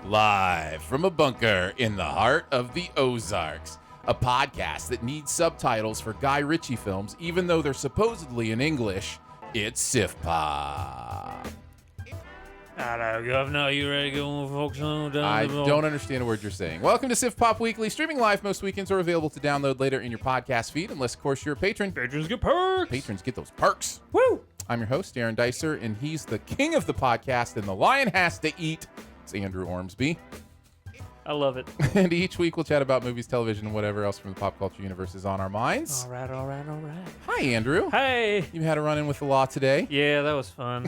Live from a bunker in the heart of the Ozarks, a podcast that needs subtitles for Guy Ritchie films, even though they're supposedly in English. It's SiftPop. Hello, Governor. You ready to go, folks? I don't understand a word you're saying. Welcome to SiftPop Weekly, streaming live most weekends or available to download later in your podcast feed, unless, of course, you're a patron. Patrons get perks. Patrons get those perks. Woo! I'm your host, Aaron Dicer, and he's the king of the podcast, and the lion has to eat. It's Andrew Ormsby. I love it. And each week we'll chat about movies, television, and whatever else from the pop culture universe is on our minds. All right. Hi, Andrew. Hey. You had a run-in with the law today. Yeah, that was fun.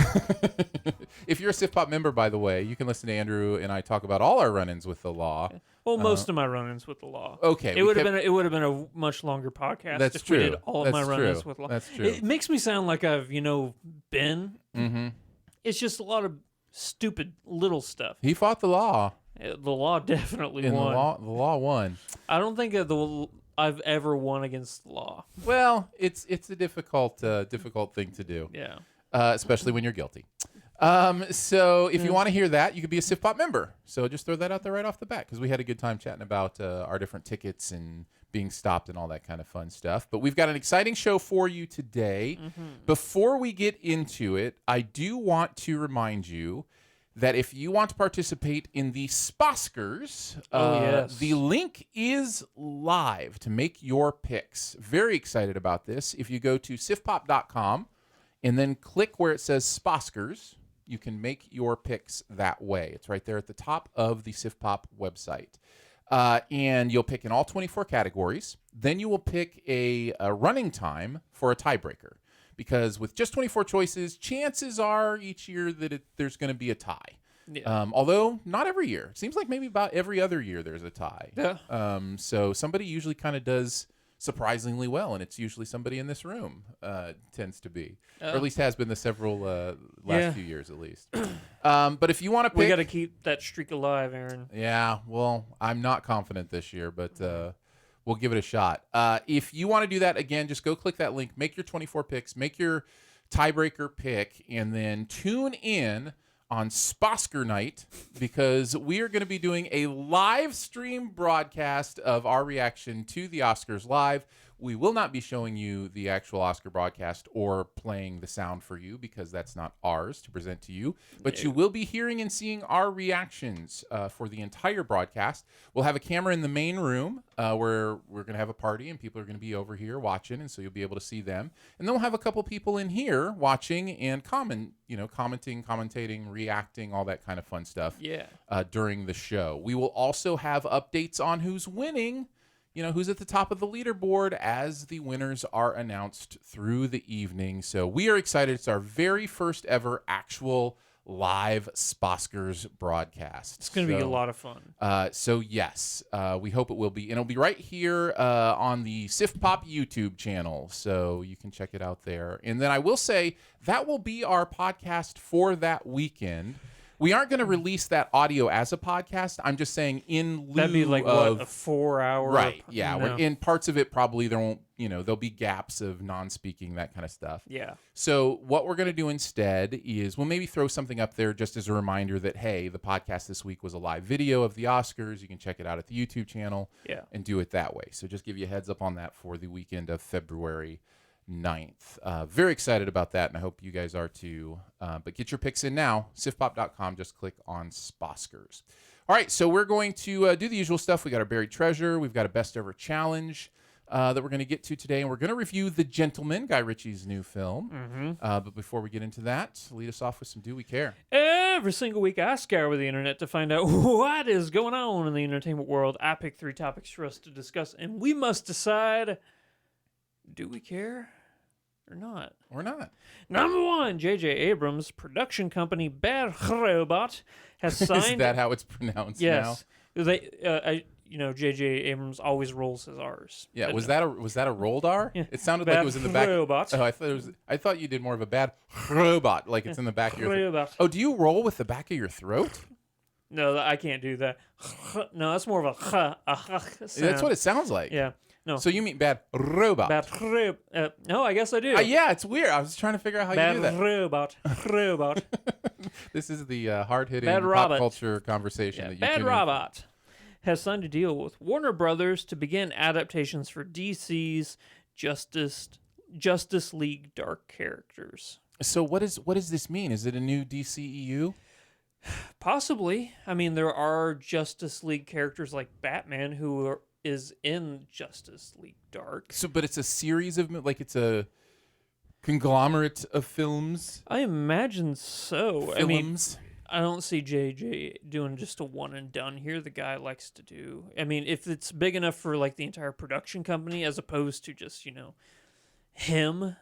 If you're a SiftPop member, by the way, you can listen to Andrew and I talk about all our run-ins with the law. Well, most of my run-ins with the law. Okay. It would have been a much longer podcast That's if true. we did all of my That's run-ins true. with law. That's true. It makes me sound like I've, been. Mm-hmm. It's just a lot of stupid little stuff. He fought the law. The law definitely And won. the law won. I don't think I've ever won against the law. Well, it's a difficult thing to do. Yeah. Especially when you're guilty. So if you want to hear that, you could be a SiftPop member. So just throw that out there right off the bat, because we had a good time chatting about our different tickets and being stopped and all that kind of fun stuff. But we've got an exciting show for you today. Mm-hmm. Before we get into it, I do want to remind you that if you want to participate in the Sposkers, yes. the link is live to make your picks. Very excited about this. If you go to siftpop.com and then click where it says Sposkers, you can make your picks that way. It's right there at the top of the SiftPop website. And you'll pick in all 24 categories. Then you will pick a running time for a tiebreaker. Because with just 24 choices, chances are each year that there's going to be a tie. Yeah. Although not every year. It seems like maybe about every other year there's a tie. Yeah. So somebody usually kind of does surprisingly well, and it's usually somebody in this room tends to be. Or at least has been the several last few years at least. But if you want to pick... We got to keep that streak alive, Aaron. Yeah, well, I'm not confident this year, but... we'll give it a shot. If you want to do that, again, just go click that link, make your 24 picks, make your tiebreaker pick, and then tune in on Sposker night, because we are going to be doing a live stream broadcast of our reaction to the Oscars live. We will not be showing you the actual Oscar broadcast or playing the sound for you, because that's not ours to present to you. But you will be hearing and seeing our reactions for the entire broadcast. We'll have a camera in the main room where we're going to have a party and people are going to be over here watching, and so you'll be able to see them. And then we'll have a couple people in here watching and commenting, commentating, reacting, all that kind of fun stuff during the show. We will also have updates on who's winning, who's at the top of the leaderboard as the winners are announced through the evening. So we are excited. It's our very first ever actual live Sposkers broadcast. It's going to be a lot of fun. So yes, we hope it will be. And it'll be right here on the SiftPop YouTube channel. So you can check it out there. And then I will say that will be our podcast for that weekend. We aren't going to release that audio as a podcast. I'm just saying in lieu That'd be like, of... a 4-hour... Right, yeah. No. In parts of it, probably there won't, there'll be gaps of non-speaking, that kind of stuff. Yeah. So what we're going to do instead is we'll maybe throw something up there just as a reminder that, hey, the podcast this week was a live video of the Oscars. You can check it out at the YouTube channel and do it that way. So just give you a heads up on that for the weekend of February 9th. Very excited about that, and I hope you guys are too. But get your picks in now. Siftpop.com. Just click on Sposkers. All right, so we're going to do the usual stuff. We got our buried treasure. We've got a best ever challenge that we're going to get to today, and we're going to review The Gentleman, Guy Ritchie's new film. Mm-hmm. But before we get into that, lead us off with some Do We Care? Every single week, I scour the internet to find out what is going on in the entertainment world. I pick 3 topics for us to discuss, and we must decide: do we care or not? Or not. Number 1, J.J. Abrams' production company Bad Robot has signed... Is that how it's pronounced now? Yes. J.J. Abrams always rolls his R's. Yeah, was that a rolled R? Yeah. It sounded like it was in the back. Robot. Oh, I thought you did more of a bad robot, like it's in the back of your throat. Oh, do you roll with the back of your throat? No, I can't do that. No, that's more of a sound. That's what it sounds like. Yeah. No. So you mean bad robot? No, I guess I do. Yeah, it's weird. I was trying to figure out how you do that. Bad robot. This is the hard-hitting Bad pop Robot. culture conversation Yeah, that you Bad tune in for. Robot has signed a deal with Warner Brothers to begin adaptations for DC's Justice League Dark characters. So what does this mean? Is it a new DCEU? Possibly. I mean, there are Justice League characters like Batman is in Justice League Dark. So, but it's a series of like it's a conglomerate of films. I imagine so. I mean, Films. I don't see JJ doing just a one and done here. The guy likes to do. I mean, if it's big enough for like the entire production company, as opposed to just him,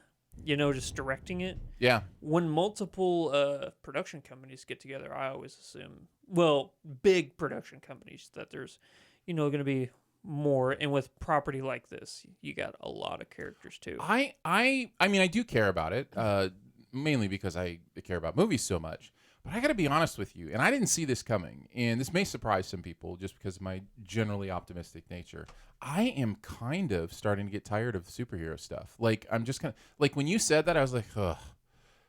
just directing it. Yeah. When multiple production companies get together, I always assume, well, big production companies, that there's, going to be more. And with property like this, you got a lot of characters too. I mean, I do care about it, mainly because I care about movies so much. But I got to be honest with you, and I didn't see this coming, and this may surprise some people just because of my generally optimistic nature. I am kind of starting to get tired of superhero stuff. Like, I'm just kind of, like, when you said that, I was like, ugh,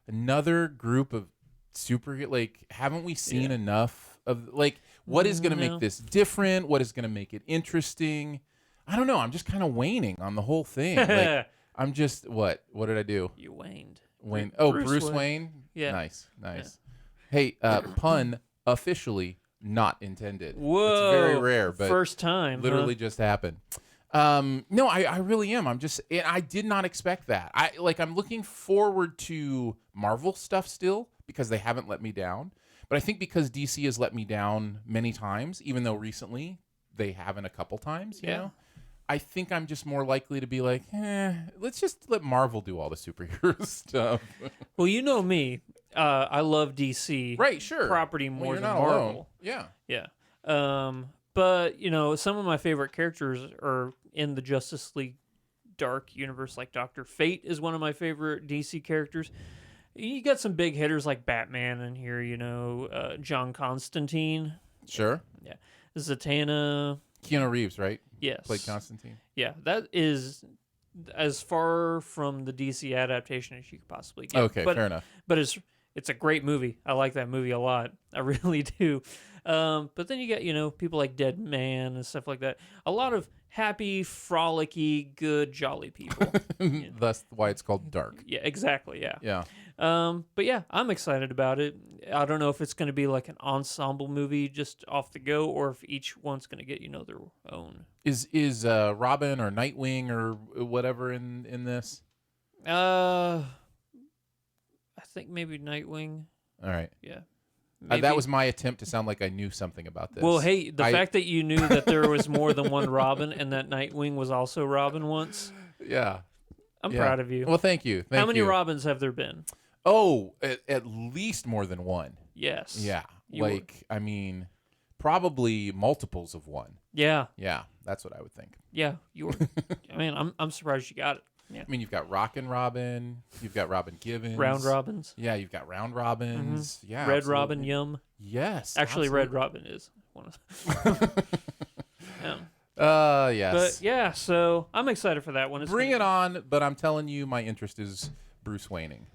another group of superhero, like, haven't we seen enough of, like, what is going to make this different? What is going to make it interesting? I don't know. I'm just kind of waning on the whole thing. Like, I'm just, what did I do? You waned. Wayne. Oh, Bruce Wayne? Yeah. Nice. Yeah. Hey, pun officially not intended. Whoa. It's very rare, but first time. literally just happened. No, I really am. I did not expect that. I'm looking forward to Marvel stuff still because they haven't let me down. But I think because DC has let me down many times, even though recently they haven't a couple times, you know? I think I'm just more likely to be like, let's just let Marvel do all the superhero stuff. Well, you know me. I love DC Right, sure. property more you're than not Marvel. alone. Yeah. Yeah. But, some of my favorite characters are in the Justice League Dark universe, like Dr. Fate is one of my favorite DC characters. You got some big hitters like Batman in here, John Constantine. Sure. Yeah. Zatanna. Keanu Reeves, right? Yes. Played Constantine. Yeah, that is as far from the DC adaptation as you could possibly get. Okay, fair enough. But it's a great movie. I like that movie a lot. I really do. But then you got, people like Dead Man and stuff like that. A lot of happy, frolicky, good, jolly people. That's why it's called Dark. Yeah, exactly. Yeah. Yeah. But yeah, I'm excited about it. I don't know if it's going to be like an ensemble movie just off the go, or if each one's going to get their own. Is Robin or Nightwing or whatever in this? I think maybe Nightwing. All right. Yeah. That was my attempt to sound like I knew something about this. Well, hey, the fact that you knew that there was more than one Robin and that Nightwing was also Robin once. Yeah. I'm proud of you. Well, thank you. How many Robins have there been? Oh, at least more than one. Yes. Yeah. I mean, probably multiples of one. Yeah. Yeah, that's what I would think. Yeah, you were. I mean, I'm surprised you got it. Yeah. I mean, you've got Rockin' Robin, you've got Robin Givens. Round Robins. Yeah, you've got Round Robins. Mm-hmm. Yeah. Red absolutely. Robin, yum. Yes. Actually, absolutely. Red Robin is one of yeah. Yes. But yeah, so I'm excited for that one. Bring it on, but I'm telling you, my interest is Bruce Wayning.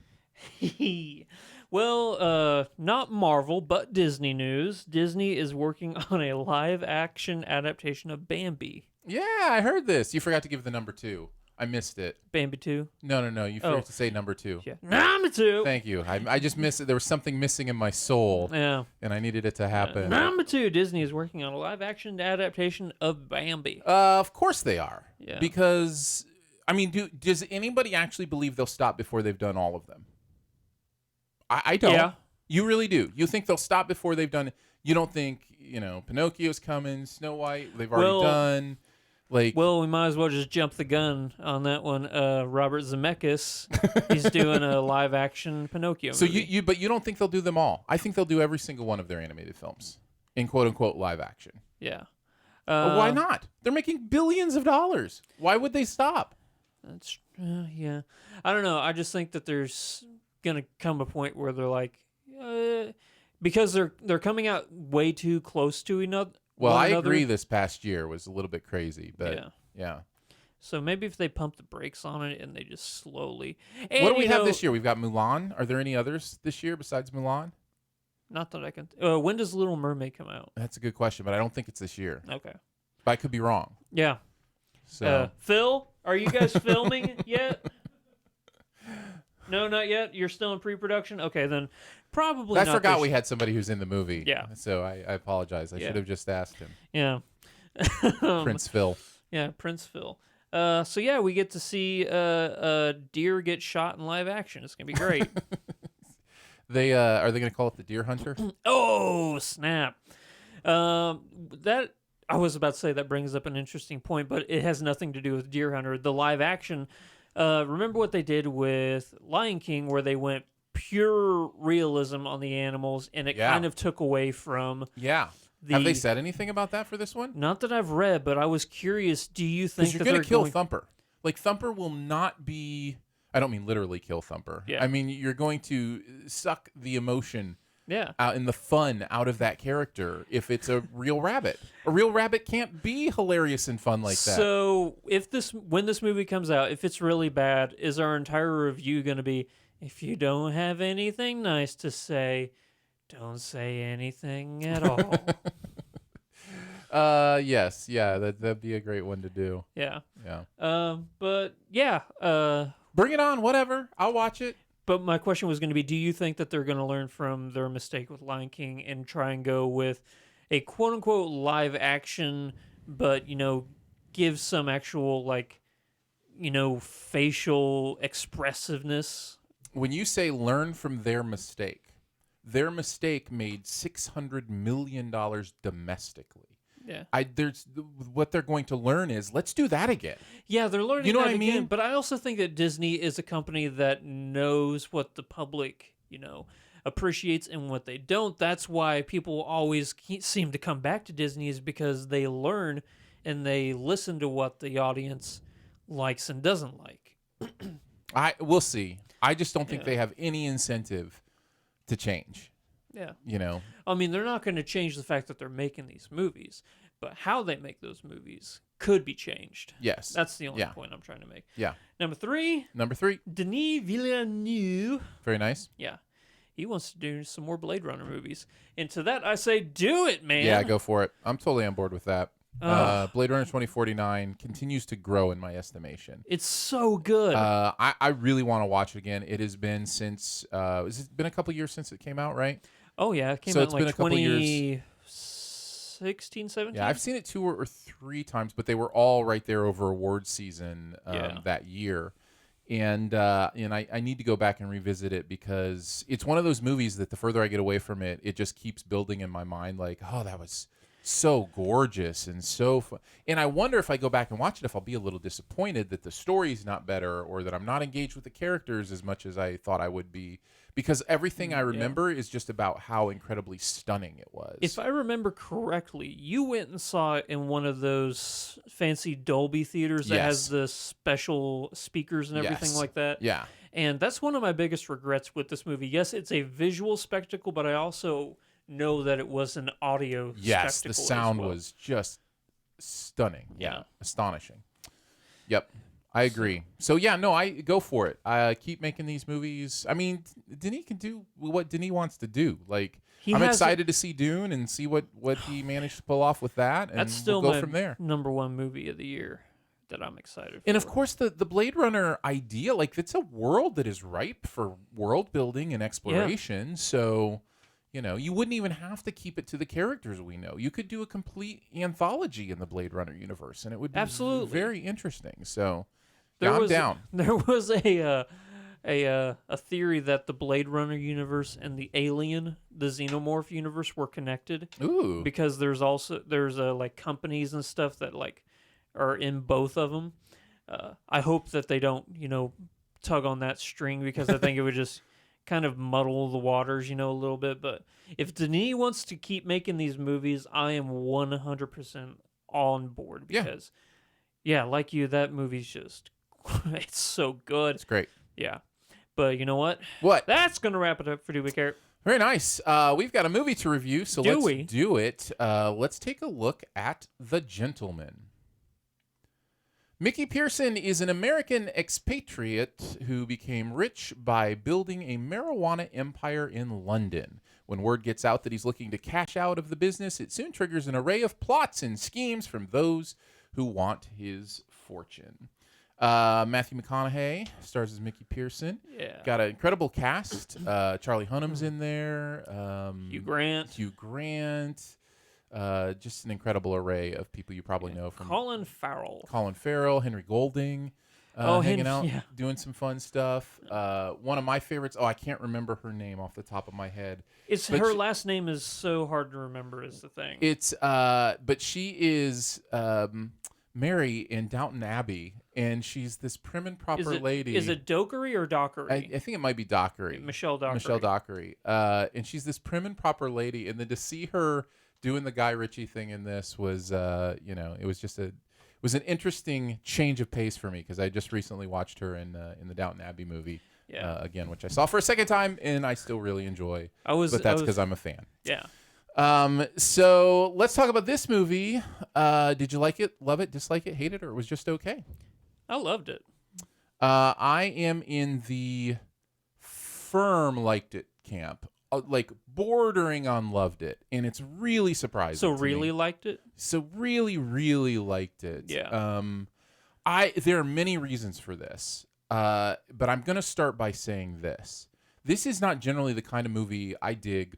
Well, not Marvel, but Disney news. Disney is working on a live-action adaptation of Bambi. Yeah, I heard this. You forgot to give the number 2. I missed it. Bambi 2? No. You forgot to say number 2. Yeah. Number 2! Thank you. I just missed it. There was something missing in my soul. Yeah. And I needed it to happen. Number 2, Disney is working on a live-action adaptation of Bambi. Of course they are. Yeah. Because, I mean, does anybody actually believe they'll stop before they've done all of them? I don't. Yeah. You really do. You think they'll stop before they've done. You don't think Pinocchio's coming, Snow White they've already done. Well, we might as well just jump the gun on that one. Robert Zemeckis, he's doing a live action Pinocchio movie. So but you don't think they'll do them all? I think they'll do every single one of their animated films in quote unquote live action. Yeah. Why not? They're making billions of dollars. Why would they stop? That's yeah. I don't know. I just think that there's gonna come a point where they're like, because they're coming out way too close to another. Well, I agree. This past year was a little bit crazy, but yeah. So maybe if they pump the brakes on it and they just slowly. And, what do we have this year? We've got Mulan. Are there any others this year besides Mulan? Not that I can. When does Little Mermaid come out? That's a good question, but I don't think it's this year. Okay. But I could be wrong. Yeah. So Phil, are you guys filming yet? No, not yet. You're still in pre-production. Okay, then probably. I not forgot this we had somebody who's in the movie. Yeah. So I apologize. I should have just asked him. Yeah. Prince Phil. Yeah, Prince Phil. So yeah, we get to see a deer get shot in live action. It's gonna be great. They are they going to call it the Deer Hunter? Oh snap! That I was about to say that brings up an interesting point, but it has nothing to do with Deer Hunter. The live action. Remember what they did with Lion King, where they went pure realism on the animals, and it kind of took away from. Yeah. Have they said anything about that for this one? Not that I've read, but I was curious. Do you think you're going to kill Thumper? Like Thumper will not be. I don't mean literally kill Thumper. Yeah. I mean you're going to suck the emotion. Yeah. And the fun out of that character if it's a real rabbit. A real rabbit can't be hilarious and fun like that. So when this movie comes out, if it's really bad, is our entire review going to be, if you don't have anything nice to say, don't say anything at all? Yes. Yeah, that'd be a great one to do. Yeah. Yeah. But yeah. Bring it on, whatever. I'll watch it. But my question was going to be, do you think that they're going to learn from their mistake with Lion King and try and go with a quote-unquote live action, but, give some actual, facial expressiveness? When you say learn from their mistake made $600 million domestically. Yeah. What they're going to learn is let's do that again. Yeah, they're learning. You know that what I mean? Again, but I also think that Disney is a company that knows what the public, appreciates and what they don't. That's why people always seem to come back to Disney, is because they learn and they listen to what the audience likes and doesn't like. We'll see. I just don't think they have any incentive to change. Yeah. I mean, they're not going to change the fact that they're making these movies, but how they make those movies could be changed. Yes. That's the only point I'm trying to make. Yeah. Number three. Denis Villeneuve. Very nice. Yeah. He wants to do some more Blade Runner movies. And to that, I say, do it, man. Yeah, go for it. I'm totally on board with that. Blade Runner 2049 continues to grow in my estimation. It's so good. I really want to watch it again. It has been since, has it been a couple years since it came out, right? Oh, yeah. It came out in like 2016, 17? Yeah, I've seen it 2 or 3 times, but they were all right there over awards season that year. And I need to go back and revisit it because it's one of those movies that the further I get away from it, it just keeps building in my mind like, oh, that was so gorgeous and so fun. And I wonder if I go back and watch it, if I'll be a little disappointed that the story's not better or that I'm not engaged with the characters as much as I thought I would be. Because everything I remember is just about how incredibly stunning it was. If I remember correctly, you went and saw it in one of those fancy Dolby theaters that has the special speakers and everything like that. Yeah. And that's one of my biggest regrets with this movie. Yes, it's a visual spectacle, but I also know that it was an audio spectacle. Yes, the sound was just stunning. Yeah. Astonishing. Yep. I agree. So yeah, no, I go for it. Keep making these movies. I mean, Denis can do what Denis wants to do. Like, I'm excited to see Dune and see what he managed to pull off with that, and that's still we'll go from there. Number one movie of the year that I'm excited for. And of course, the Blade Runner idea, like, it's a world that is ripe for world building and exploration. Yeah. So, you wouldn't even have to keep it to the characters we know. You could do a complete anthology in the Blade Runner universe, and it would be very interesting. So. I'm down. There was a theory that the Blade Runner universe and the Alien, the Xenomorph universe, were connected. Ooh. Because there's like companies and stuff that like are in both of them. I hope that they don't tug on that string, because I think it would just kind of muddle the waters a little bit. But if Denis wants to keep making these movies, I am 100% on board, because like you, that movie's just. It's so good. It's great. Yeah. But you know what? What? That's going to wrap it up for Do We Care? Very nice. We've got a movie to review, so let's do it. Let's take a look at The Gentleman. Mickey Pearson is an American expatriate who became rich by building a marijuana empire in London. When word gets out that he's looking to cash out of the business, it soon triggers an array of plots and schemes from those who want his fortune. Matthew McConaughey stars as Mickey Pearson. Yeah. Got an incredible cast. Charlie Hunnam's in there. Hugh Grant. Just an incredible array of people you probably know from Colin Farrell. Colin Farrell, Henry Golding, hanging out, doing some fun stuff. One of my favorites. Oh, I can't remember her name off the top of my head. Her last name is so hard to remember. Is the thing. But she is Mary in Downton Abbey, and she's this prim and proper lady. Is it Dockery or Dockery? I think it might be Dockery. Michelle Dockery. Michelle Dockery. And she's this prim and proper lady, and then to see her doing the Guy Ritchie thing in this was, it was just it was an interesting change of pace for me because I just recently watched her in the Downton Abbey movie again, which I saw for a second time, and I still really enjoy. But that's because I'm a fan. Yeah. So let's talk about this movie. Did you like it, love it, dislike it, hate it, or it was just okay? I loved it. I am in the firm liked it camp, like bordering on loved it, and it's really surprising. So really liked it? So really, really liked it. Yeah. There are many reasons for this, but I'm gonna start by saying this. This is not generally the kind of movie I dig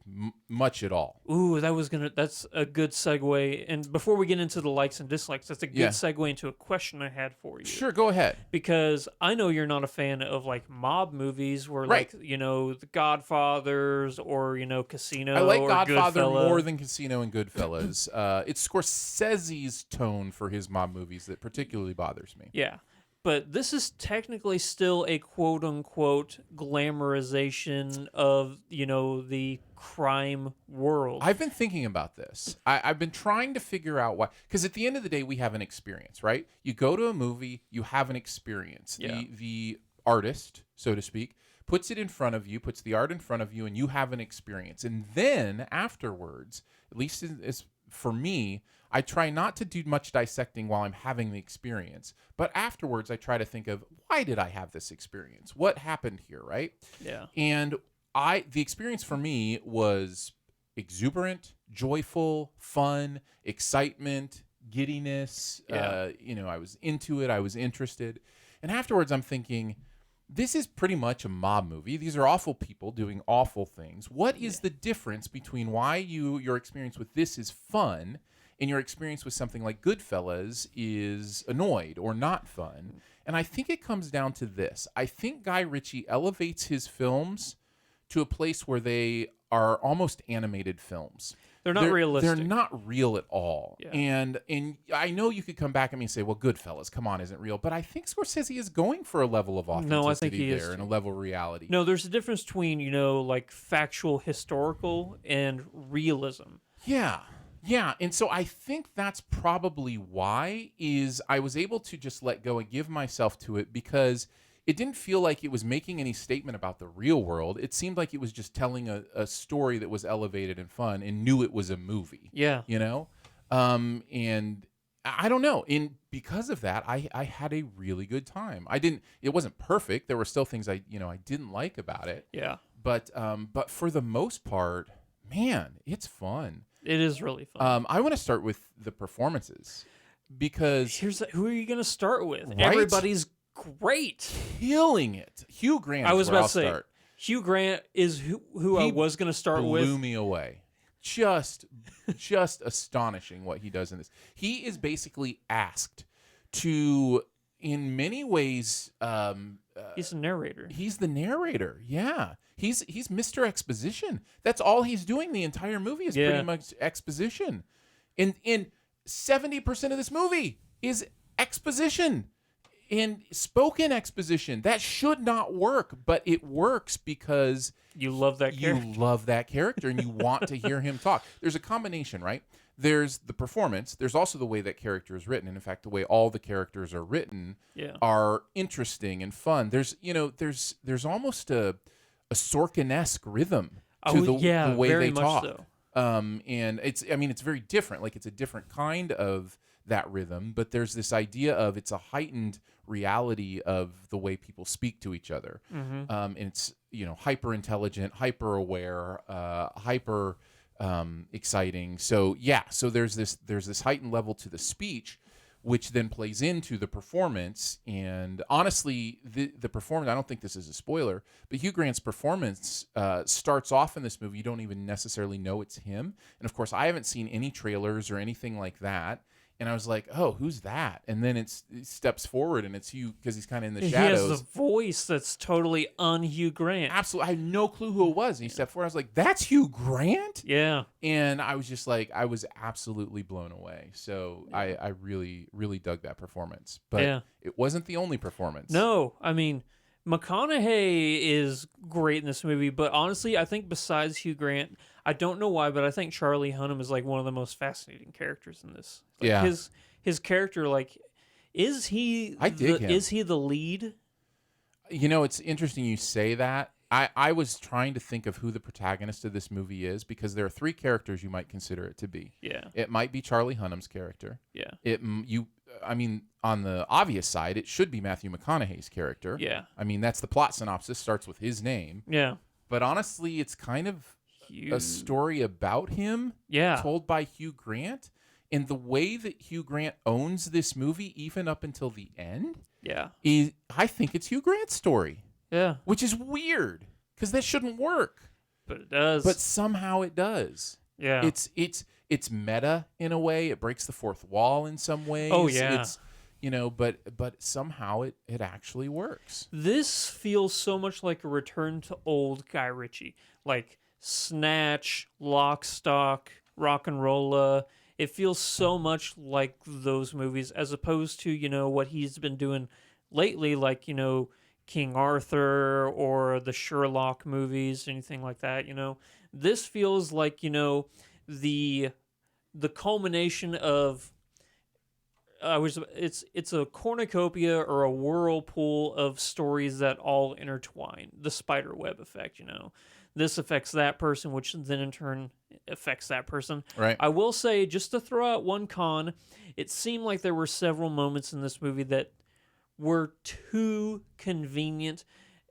much at all. Ooh, that's a good segue. And before we get into the likes and dislikes, that's a good segue into a question I had for you. Sure, go ahead. Because I know you're not a fan of like mob movies where like, The Godfathers or, Casino. I like or Godfather Goodfella. more than Casino and Goodfellas. It's Scorsese's tone for his mob movies that particularly bothers me. Yeah. But this is technically still a quote-unquote glamorization of, the crime world. I've been thinking about this. I've been trying to figure out why. Because at the end of the day, we have an experience, right? You go to a movie, you have an experience. Yeah. The artist, so to speak, puts it in front of you, puts the art in front of you, and you have an experience. And then afterwards, at least as for me, I try not to do much dissecting while I'm having the experience. But afterwards, I try to think of, why did I have this experience? What happened here, right? Yeah. And the experience for me was exuberant, joyful, fun, excitement, giddiness. Yeah. I was into it. I was interested. And afterwards, I'm thinking, this is pretty much a mob movie. These are awful people doing awful things. What is the difference between why your experience with this is fun and your experience with something like Goodfellas is annoyed or not fun? And I think it comes down to this. I think Guy Ritchie elevates his films to a place where they are almost animated films. They're not realistic. They're not real at all. Yeah. And I know you could come back at me and say, well, Goodfellas, come on, isn't real. But I think Scorsese is going for a level of authenticity No, I think he is and a level of reality. No, there's a difference between, like factual historical and realism. Yeah. Yeah. And so I think that's probably why is I was able to just let go and give myself to it because it didn't feel like it was making any statement about the real world. It seemed like it was just telling a story that was elevated and fun and knew it was a movie. Yeah. And I don't know. And because of that, I had a really good time. It wasn't perfect. There were still things I didn't like about it. Yeah. But for the most part, man, it's fun. It is really fun. I want to start with the performances because who are you going to start with? Right? Everybody's great. Killing it. Hugh Grant. I was about to say, start. Hugh Grant is who I was going to start with. Blew me away. Just astonishing what he does in this. He is basically asked to, in many ways, he's a narrator. He's the narrator. Yeah. He's Mr. Exposition. That's all he's doing the entire movie is pretty much exposition. And 70% of this movie is exposition. And spoken exposition. That should not work, but it works because you love that character. You love that character and you want to hear him talk. There's a combination, right? There's the performance. There's also the way that character is written. And in fact, the way all the characters are written are interesting and fun. There's almost a Sorkin-esque rhythm to the way they talk. So. And it's very different. Like it's a different kind of that rhythm, but there's this idea of it's a heightened reality of the way people speak to each other. Mm-hmm. And hyper intelligent, hyper aware, hyper exciting. So yeah, so there's this heightened level to the speech, which then plays into the performance. And honestly, the performance, I don't think this is a spoiler, but Hugh Grant's performance starts off in this movie. You don't even necessarily know it's him. And of course, I haven't seen any trailers or anything like that. And I was like, oh, who's that? And then it steps forward and it's Hugh, because he's kind of in the shadows. He has the voice that's totally un-Hugh Grant. Absolutely. I had no clue who it was. And he stepped forward. I was like, that's Hugh Grant? Yeah. And I was just like, I was absolutely blown away. So I really, really dug that performance. But it wasn't the only performance. No, I mean, McConaughey is great in this movie, but honestly, I think besides Hugh Grant, I don't know why, but I think Charlie Hunnam is like one of the most fascinating characters in this. Like, yeah. His character, like, is he him. Is he the lead? It's interesting you say that. I was trying to think of who the protagonist of this movie is, because there are three characters you might consider it to be. Yeah. It might be Charlie Hunnam's character. Yeah. On the obvious side, it should be Matthew McConaughey's character. Yeah. I mean, that's the plot synopsis, starts with his name. Yeah. But honestly, it's kind of a story about him told by Hugh Grant. And the way that Hugh Grant owns this movie, even up until the end, I think it's Hugh Grant's story. Yeah. Which is weird, because that shouldn't work. But it does. But somehow it does. Yeah. It's meta in a way. It breaks the fourth wall in some ways. Oh, yeah. It's, but somehow it actually works. This feels so much like a return to old Guy Ritchie. Like Snatch, Lock, Stock, Rock and Rolla. It feels so much like those movies, as opposed to, what he's been doing lately, like, King Arthur or the Sherlock movies, anything like that. This feels like, the culmination of it's a cornucopia or a whirlpool of stories that all intertwine. The spider web effect, This affects that person, which then in turn affects that person. Right. I will say, just to throw out one con, it seemed like there were several moments in this movie that were too convenient.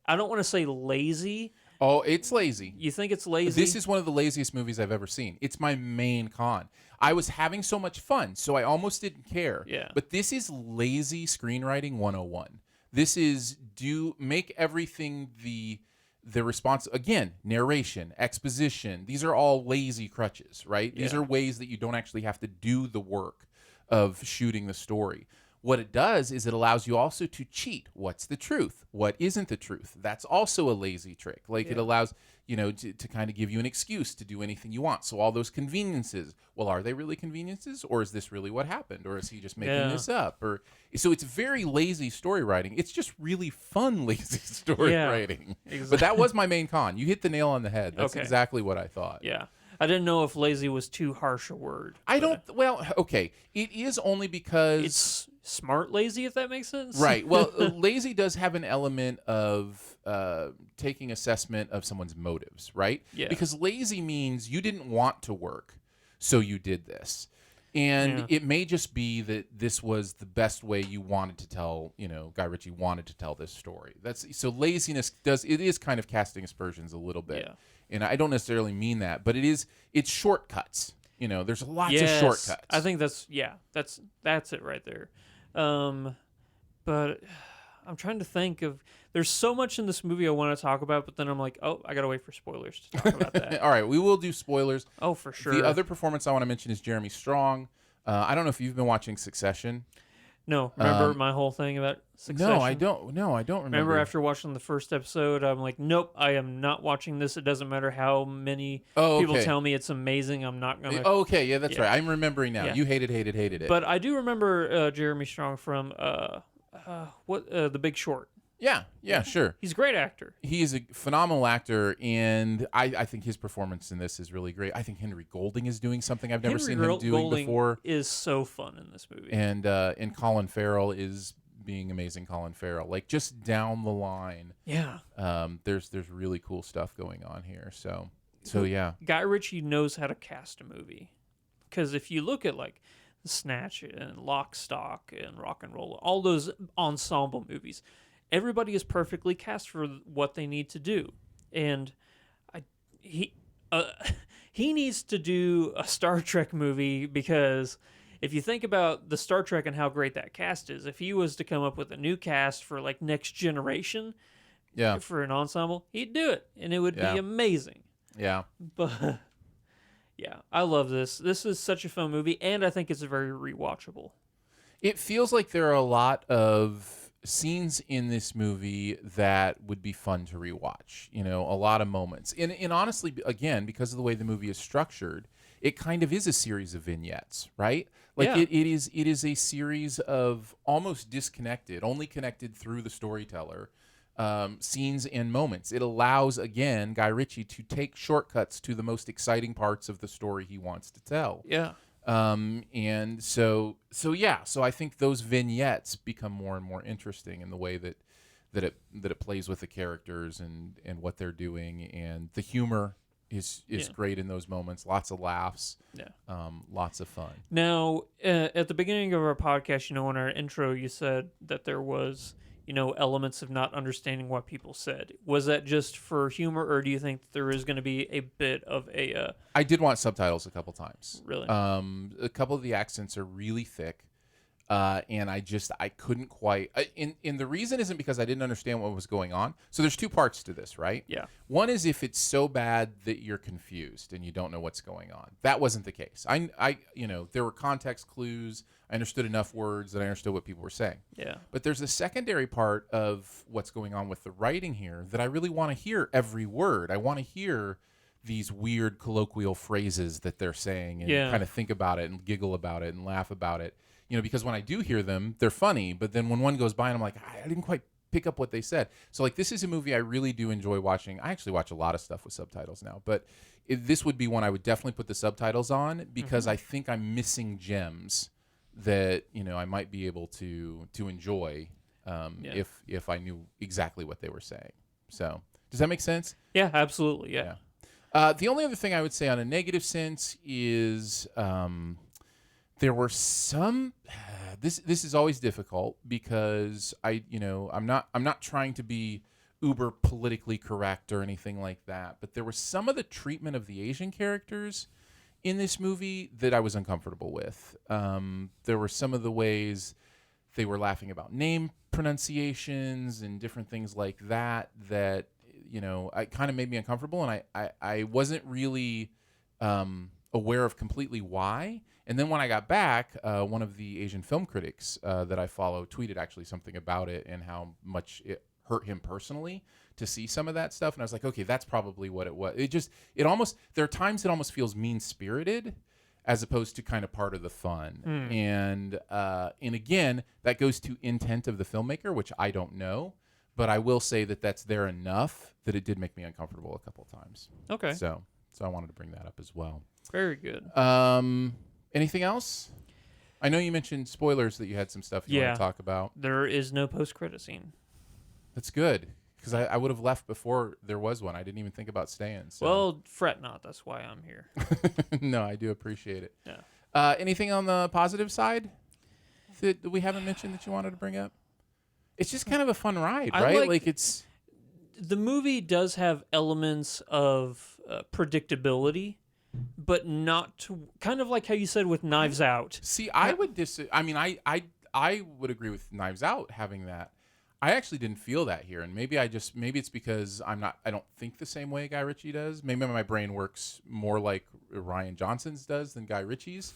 I don't want to say lazy. Oh, it's lazy. You think it's lazy? This is one of the laziest movies I've ever seen. It's my main con. I was having so much fun, so I almost didn't care. Yeah. But this is lazy screenwriting 101. This is make everything the response, again, narration, exposition. These are all lazy crutches, right? These are ways that you don't actually have to do the work of shooting the story. What it does is it allows you also to cheat. What's the truth? What isn't the truth? That's also a lazy trick. Like it allows, to kind of give you an excuse to do anything you want. So all those conveniences, well, are they really conveniences? Or is this really what happened? Or is he just making this up? So it's very lazy story writing. It's just really fun lazy story writing. Exactly. But that was my main con. You hit the nail on the head. That's exactly what I thought. Yeah. I didn't know if lazy was too harsh a word. Okay. It is only because it's smart lazy, if that makes sense. Right. Well, lazy does have an element of taking assessment of someone's motives, right? Yeah. Because lazy means you didn't want to work, so you did this. And it may just be that this was the best way you wanted to tell, Guy Ritchie wanted to tell this story. So laziness is kind of casting aspersions a little bit. Yeah. And I don't necessarily mean that, but it's shortcuts. There's lots of shortcuts. I think that's it right there. But I'm trying to think of, there's so much in this movie I want to talk about, but then I'm like, oh, I got to wait for spoilers to talk about that. All right, we will do spoilers. Oh, for sure. The other performance I want to mention is Jeremy Strong. I don't know if you've been watching Succession. No, remember my whole thing about Succession? No, I don't remember. Remember after watching the first episode, I'm like, nope, I am not watching this. It doesn't matter how many people tell me it's amazing. I'm not going to. Okay, yeah, that's right. I'm remembering now. Yeah. You hated it. But I do remember Jeremy Strong from The Big Short. Yeah, sure. He's a great actor. He is a phenomenal actor, and I think his performance in this is really great. I think Henry Golding is doing something I've never seen him doing before. Is so fun in this movie. And Colin Farrell is being amazing Colin Farrell. Like, just down the line. Yeah. There's really cool stuff going on here. So yeah. Guy Ritchie knows how to cast a movie. Because if you look at, like, Snatch and Lock, Stock and Rock and Roll, all those ensemble movies, everybody is perfectly cast for what they need to do. and he uh, he needs to do a Star Trek movie, because if you think about the Star Trek and how great that cast is, if he was to come up with a new cast for like Next Generation Yeah. for an ensemble, he'd do it, and it would Yeah. be amazing. Yeah. But yeah, I love this. This is such a fun movie, and I think it's very rewatchable. It feels like there are a lot of scenes in this movie that would be fun to rewatch. You know, a lot of moments. And honestly, again, because of the way the movie is structured, it kind of is a series of vignettes, right? Like Yeah. it is a series of almost disconnected, only connected through the storyteller, scenes and moments. It allows, again, Guy Ritchie to take shortcuts to the most exciting parts of the story he wants to tell. Yeah. And so I think those vignettes become more and more interesting in the way that it plays with the characters and what they're doing, and the humor is great in those moments. Lots of laughs. Yeah. Lots of fun. Now, at the beginning of our podcast, in our intro, you said that there was, elements of not understanding what people said. Was that just for humor, or do you think there is going to be a bit of a... I did want subtitles a couple times. Really? A couple of the accents are really thick. And I couldn't quite. And the reason isn't because I didn't understand what was going on. So there's two parts to this, right? Yeah. One is if it's so bad that you're confused and you don't know what's going on. That wasn't the case. There were context clues. I understood enough words that I understood what people were saying. Yeah. But there's a secondary part of what's going on with the writing here that I really want to hear every word. I want to hear these weird colloquial phrases that they're saying and kind of think about it and giggle about it and laugh about it. Because when I do hear them, they're funny. But then when one goes by and I'm like, I didn't quite pick up what they said. So like, this is a movie I really do enjoy watching. I actually watch a lot of stuff with subtitles now, but this would be one I would definitely put the subtitles on, because I think I'm missing gems that, I might be able to enjoy if I knew exactly what they were saying. So does that make sense? Yeah, absolutely. Yeah. The only other thing I would say on a negative sense is, there were some. This is always difficult because I'm not trying to be uber politically correct or anything like that, but there was some of the treatment of the Asian characters in this movie that I was uncomfortable with. There were some of the ways they were laughing about name pronunciations and different things like that I kind of made me uncomfortable, and I wasn't really aware of completely why. And then when I got back, one of the Asian film critics that I follow tweeted actually something about it and how much it hurt him personally to see some of that stuff. And I was like, okay, that's probably what it was. There are times it almost feels mean-spirited as opposed to kind of part of the fun. And again, that goes to intent of the filmmaker, which I don't know. But I will say that that's there enough that it did make me uncomfortable a couple of times. Okay. So I wanted to bring that up as well. Very good. Anything else? I know you mentioned spoilers, that you had some stuff you want to talk about. There is no post-credit scene. That's good, because I would have left before there was one. I didn't even think about staying. So. Well, fret not. That's why I'm here. No, I do appreciate it. Yeah. Anything on the positive side that we haven't mentioned that you wanted to bring up? It's just kind of a fun ride, right? Like it's... The movie does have elements of predictability, but not to, kind of like how you said with Knives Out. See, I would I would agree with Knives Out having that. I actually didn't feel that here, and maybe it's because I don't think the same way Guy Ritchie does. Maybe my brain works more like Rian Johnson's does than Guy Ritchie's.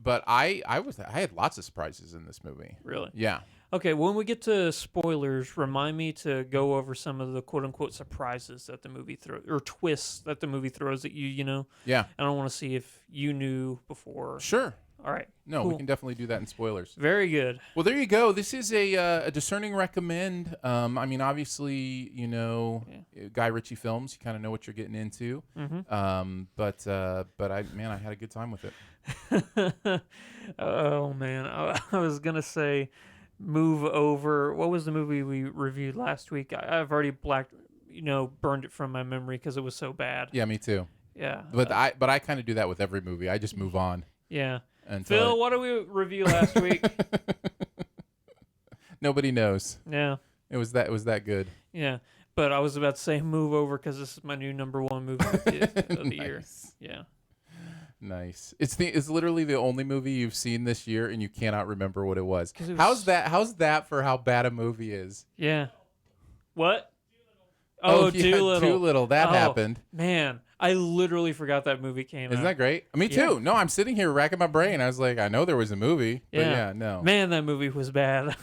But I had lots of surprises in this movie. Really? Yeah. Okay, when we get to spoilers, remind me to go over some of the quote-unquote surprises that the movie throws, or twists that the movie throws at you, Yeah. I don't want to see if you knew before. Sure. All right. No, cool. We can definitely do that in spoilers. Very good. Well, there you go. This is a discerning recommend. Obviously, Guy Ritchie films. You kind of know what you're getting into. Mm-hmm. But I had a good time with it. Oh man, I was gonna say, move over. What was the movie we reviewed last week? I've already burned it from my memory because it was so bad. Yeah, me too. Yeah. But I kind of do that with every movie. I just move on. Yeah. Phil, what did we review last week? Nobody knows. Yeah. It was that good. Yeah. But I was about to say move over because this is my new number one movie of the year. Nice. Yeah. Nice. It's literally the only movie you've seen this year, and you cannot remember what it was. 'Cause it was- How's that for how bad a movie is? Yeah. What? Oh, yeah, Doolittle. Doolittle. That Oh, happened. Man, I literally forgot that movie came Isn't out. that great? Me Yeah. too. No, I'm sitting here racking my brain. I was like, I know there was a movie, but yeah, no. Man, that movie was bad.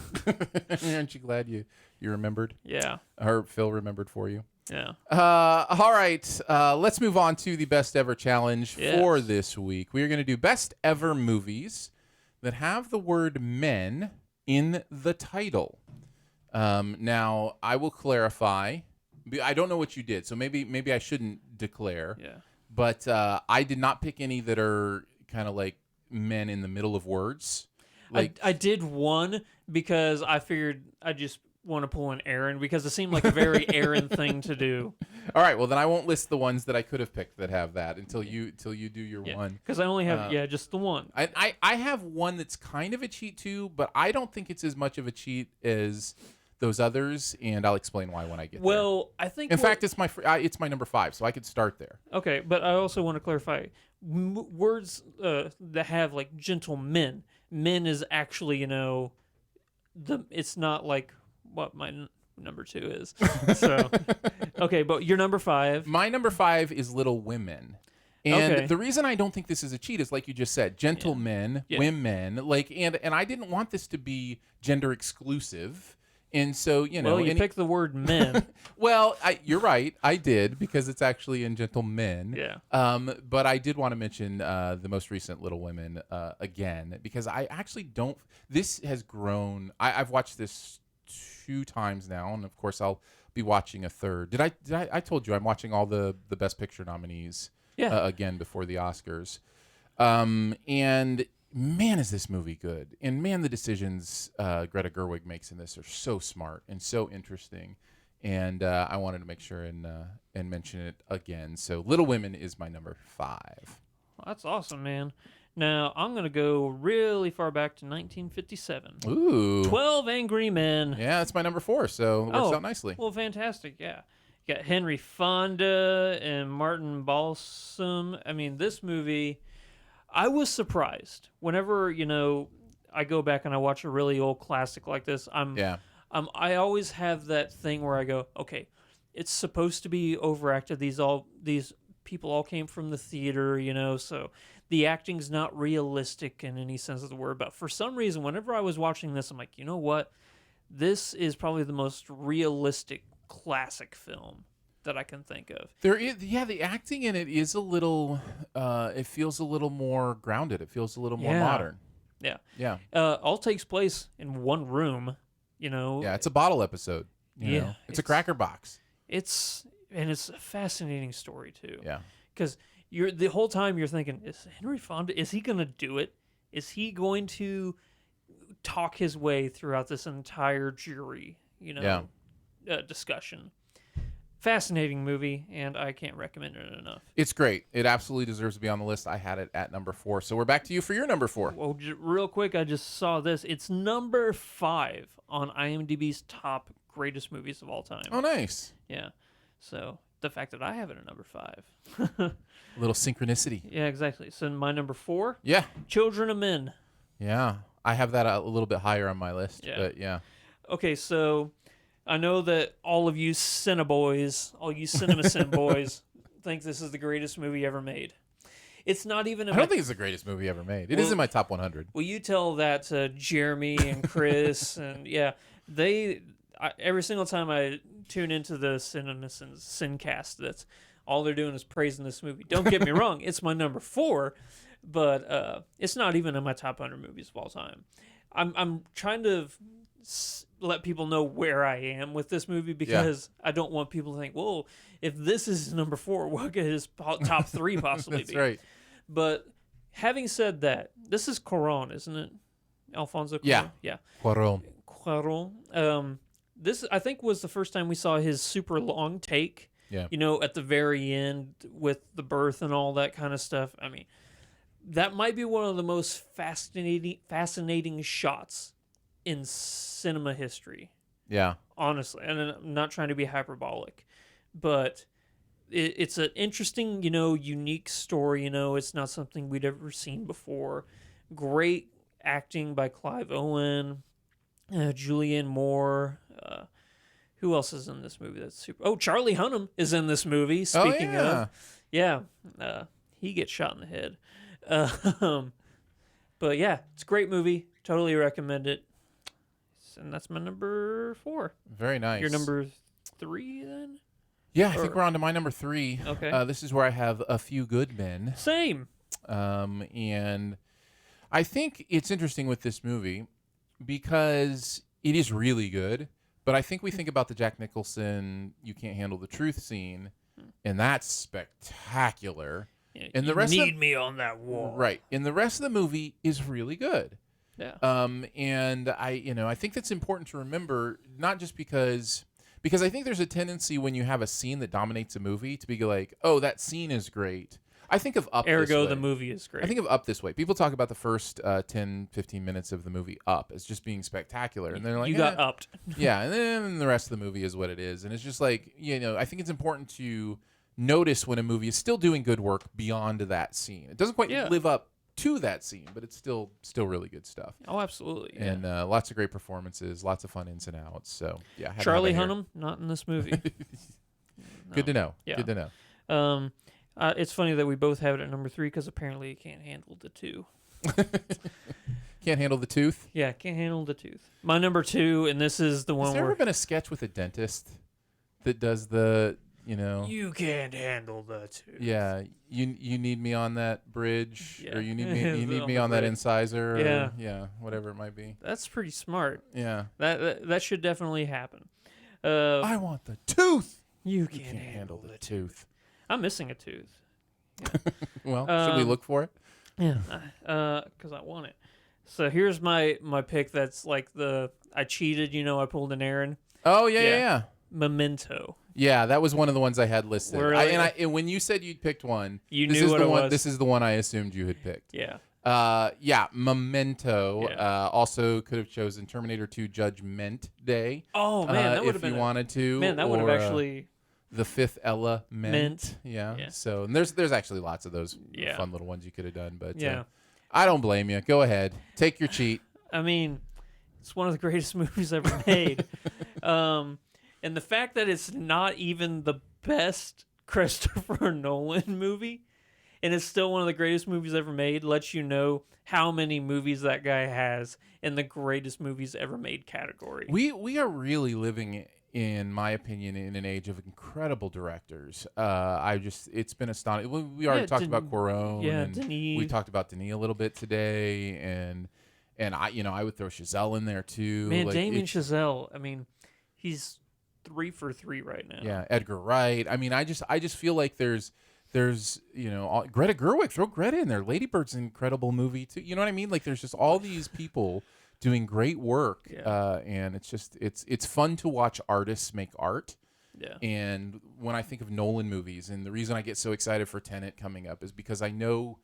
Aren't you glad you remembered? Yeah. Or Phil remembered for you? Yeah. All right. Let's move on to the best ever challenge Yes. for this week. We are going to do best ever movies that have the word men in the title. Now, I will clarify. I don't know what you did, so maybe I shouldn't declare. Yeah. But I did not pick any that are kind of like men in the middle of words. Like I did one because I figured I just want to pull an Aaron because it seemed like a very Aaron thing to do. all right, well then I won't list the ones that I could have picked that have that until you do your one. Because I only have just the one. I have one that's kind of a cheat too, but I don't think it's as much of a cheat as those others, and I'll explain why when I get there. Well, I think In fact, it's my number 5, so I could start there. okay, but I also want to clarify words that have like gentlemen. Men is actually, it's not like what my number 2 is. So, okay, but your number 5. My number 5 is Little Women. And Okay. the reason I don't think this is a cheat is like you just said, gentlemen, Yeah. women, like and I didn't want this to be gender exclusive. And so, Well, you picked the word men. well, you're right. I did because it's actually in Gentlemen. Yeah. But I did want to mention the most recent Little Women again because I actually don't. This has grown. I've watched this 2 times now, and of course I'll be watching a third. Did I told you I'm watching all the Best Picture nominees again before the Oscars. And man, is this movie good. And man, the decisions Greta Gerwig makes in this are so smart and so interesting. And I wanted to make sure and mention it again. So Little Women is my number 5. Well, that's awesome, man. Now, I'm going to go really far back to 1957. Ooh. 12 Angry Men. Yeah, that's my number 4, so it works out nicely. Well, fantastic, yeah. You got Henry Fonda and Martin Balsam. I mean, this movie, I was surprised. Whenever, I go back and I watch a really old classic like this, I always have that thing where I go, okay, it's supposed to be overacted. These people all came from the theater, so the acting's not realistic in any sense of the word. But for some reason, whenever I was watching this, I'm like, you know what? This is probably the most realistic classic film that I can think of. There is, the acting in it is a little, it feels a little more grounded. It feels a little more modern. Yeah. Yeah. All takes place in one room, Yeah, it's a bottle episode. You know? It's a cracker box. It's a fascinating story too. Yeah. Because the whole time you're thinking, is Henry Fonda, is he going to do it? Is he going to talk his way throughout this entire jury, discussion? Fascinating movie, and I can't recommend it enough. It's great. It absolutely deserves to be on the list. I had it at number 4. So we're back to you for your number 4. Well, real quick, I just saw this. It's number 5 on IMDb's top greatest movies of all time. Oh, nice. Yeah. So the fact that I have it at number 5. A little synchronicity. Yeah, exactly. So my number 4, Yeah. Children of Men. Yeah. I have that a little bit higher on my list. Yeah. But yeah. Okay, so I know that all of you Cineboys, all you CinemaSin boys, think this is the greatest movie ever made. It's not even. I don't think it's the greatest movie ever made. It is in my top 100. Well, you tell that to Jeremy and Chris, and every single time I tune into the CinemaSin Sincast, that's all they're doing is praising this movie. Don't get me wrong, it's my number 4, but it's not even in my top 100 movies of all time. I'm trying to let people know where I am with this movie because I don't want people to think, well, if this is number 4, what could his top 3 possibly That's be? right. But having said that, this is Cuarón, isn't it? Alfonso Cuarón? Yeah. Cuarón. This, I think, was the first time we saw his super long take. Yeah. At the very end with the birth and all that kind of stuff. I mean, that might be one of the most fascinating shots in cinema history. Yeah. honestly, and I'm not trying to be hyperbolic, but it's an interesting, unique story. It's not something we'd ever seen before. Great acting by Clive Owen, Julianne Moore. Who else is in this movie? That's super. Oh, Charlie Hunnam is in this movie. Oh Speaking yeah. of, yeah, he gets shot in the head. Um, but yeah, it's a great movie. Totally recommend it. And that's my number 4. Very nice. Your number 3 then? Yeah, I think we're on to my number 3. Okay. This is where I have A Few Good Men. Same. And I think it's interesting with this movie because it is really good. But I think we think about the Jack Nicholson "You Can't Handle the Truth" scene, and that's spectacular. Yeah, And the you rest need me on that wall. right, and the rest of the movie is really good. Yeah. And I think that's important to remember, not just because I think there's a tendency when you have a scene that dominates a movie to be like, oh, that scene is great. I think of Up this Ergo, way. the movie is great. I think of Up this way. People talk about the first 10, 15 minutes of the movie Up as just being spectacular. And they're like, you got upped. yeah, and then the rest of the movie is what it is. And it's just like, I think it's important to notice when a movie is still doing good work beyond that scene. It doesn't quite live up to that scene, but it's still really good stuff. Oh, absolutely. Yeah. And lots of great performances, lots of fun ins and outs. So, yeah. Charlie Hunnam, not in this movie. Good to know. Yeah. Good to know. It's funny that we both have it at number 3 because apparently you can't handle the 2. Can't handle the tooth? Yeah, can't handle the tooth. My number 2, and this is the one Has there where ever been a sketch with a dentist that does the, you can't handle the tooth. yeah, you need me on that bridge, Yeah. or you need me On on the that bridge. incisor, Yeah. or, yeah, whatever it might be. That's pretty smart. Yeah. That should definitely happen. I want the tooth. You You can't handle the tooth. I'm missing a tooth. Well, should we look for it? Yeah, because I want it. So here's my pick. That's like I cheated. I pulled an Aaron. Oh yeah, Yeah. yeah. Memento. Yeah, that was one of the ones I had listed. Really? And when you said you'd picked one, You this knew is what the it one. was. This is the one I assumed you had picked. Yeah. Yeah, Memento. Yeah. Also could have chosen Terminator 2 Judgment Day. Oh man, that would have if been you wanted to. man. That would have or, actually. The Fifth Element. Mint. Yeah. Yeah. So and there's actually lots of those Yeah. fun little ones you could have done, but Yeah. I don't blame you. Go ahead, take your cheat. I mean, it's one of the greatest movies ever made. And the fact that it's not even the best Christopher Nolan movie, and it's still one of the greatest movies ever made, lets you know how many movies that guy has in the greatest movies ever made category. We are really living, in my opinion, in an age of incredible directors. It's been astonishing. We already talked about Cuarón. Yeah, and Denis. we talked about Denis a little bit today, and I would throw Chazelle in there too. Man, Like, Damien it's- Chazelle, I mean, he's 3 for 3 right now. Yeah, Edgar Wright. I mean, I just feel like there's Greta Gerwig. Throw Greta in there. Lady Bird's an incredible movie too. You know what I mean? Like there's just all these people doing great work, Yeah. and it's fun to watch artists make art. Yeah. And when I think of Nolan movies, and the reason I get so excited for Tenet coming up is because I know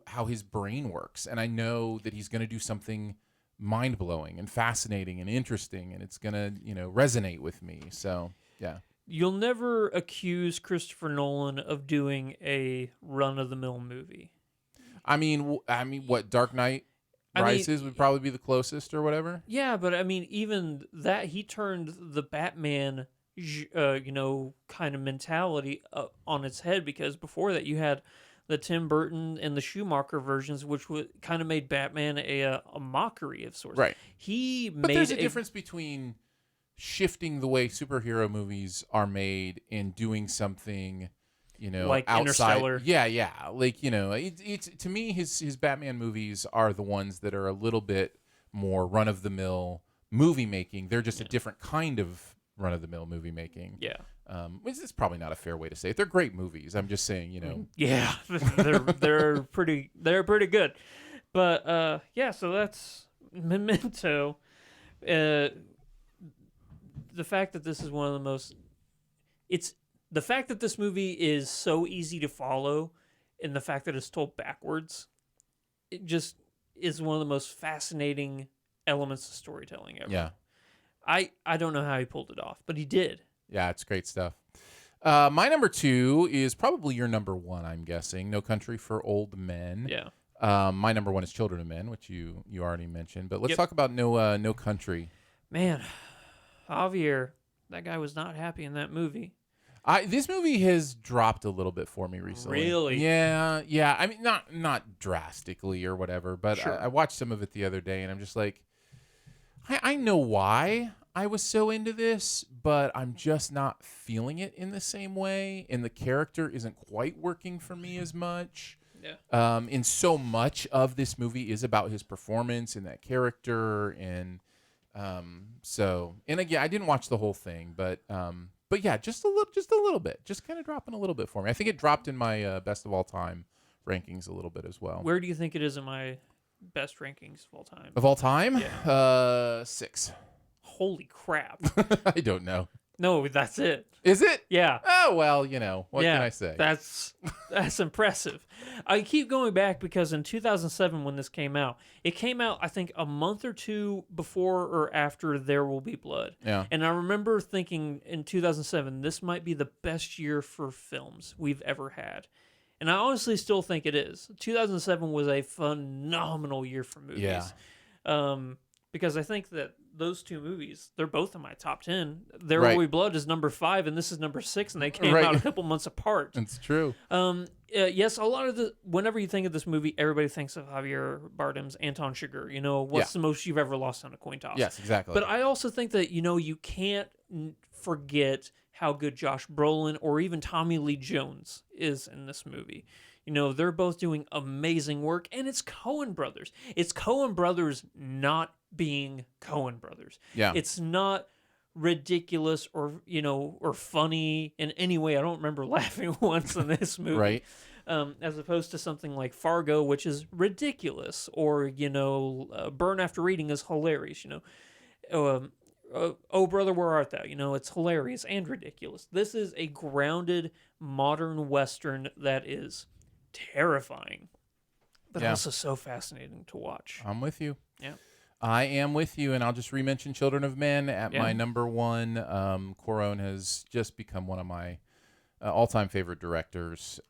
how his brain works, and I know that he's going to do something mind-blowing and fascinating and interesting, and it's going to resonate with me. So yeah. You'll never accuse Christopher Nolan of doing a run-of-the-mill movie. I mean, what Dark Knight Rises would probably be the closest or whatever. Yeah, but I mean, even that, he turned the Batman, kind of mentality on its head, because before that you had the Tim Burton and the Schumacher versions, which kind of made Batman a mockery of sorts. Right. But there's a difference between shifting the way superhero movies are made and doing something, like outside. Interstellar. Yeah. Like, it's to me, his Batman movies are the ones that are a little bit more run of the mill movie making. They're just a different kind of run of the mill movie making. Yeah. Which is probably not a fair way to say it. They're great movies. I'm just saying, Yeah, they're pretty good. But yeah, so that's Memento. The fact that this is one of the most, the fact that this movie is so easy to follow, and the fact that it's told backwards, it just is one of the most fascinating elements of storytelling ever. yeah. I don't know how he pulled it off, but he did. Yeah, it's great stuff. My number 2 is probably your number 1, I'm guessing. No Country for Old Men. Yeah. My number 1 is Children of Men, which you already mentioned. But let's Yep. talk about No Country. Man, Javier, that guy was not happy in that movie. This movie has dropped a little bit for me recently. Really? Yeah. I mean, not drastically or whatever, but Sure. I watched some of it the other day, and I'm just like, I know why I was so into this, but I'm just not feeling it in the same way, and the character isn't quite working for me as much. Yeah. And so much of this movie is about his performance and that character, and and again, I didn't watch the whole thing, but yeah, just a little bit, just kind of dropping a little bit for me. I think it dropped in my best of all time rankings a little bit as well. Where do you think it is in my best rankings of all time? Of all time? Yeah. 6. Holy crap. I don't know. No, that's it. Is it? Yeah. Oh, well, what Yeah, can I say? That's impressive. I keep going back because in 2007 when this came out, it came out I think a month or two before or after There Will Be Blood. Yeah. And I remember thinking in 2007 this might be the best year for films we've ever had. And I honestly still think it is. 2007 was a phenomenal year for movies. Yeah. Because I think that those two movies, they're both in my top 10. There Right. Will Be Blood is number 5, and this is number 6, and they came Right. out a couple months apart. It's true. Yes, a lot of whenever you think of this movie, everybody thinks of Javier Bardem's Anton Chigurh. What's the most you've ever lost on a coin toss? Yes, exactly. But I also think that, you can't forget how good Josh Brolin or even Tommy Lee Jones is in this movie. They're both doing amazing work, and it's Coen Brothers. It's Coen Brothers not being Coen Brothers. Yeah. It's not ridiculous or funny in any way. I don't remember laughing once in this movie. Right. As opposed to something like Fargo, which is ridiculous, or Burn After Reading is hilarious. Oh Brother, Where Art Thou? It's hilarious and ridiculous. This is a grounded modern Western that is terrifying, but also so fascinating to watch. I'm with you. Yeah. I am with you, and I'll just re-mention Children of Men at my number 1. Cuarón has just become one of my all-time favorite directors.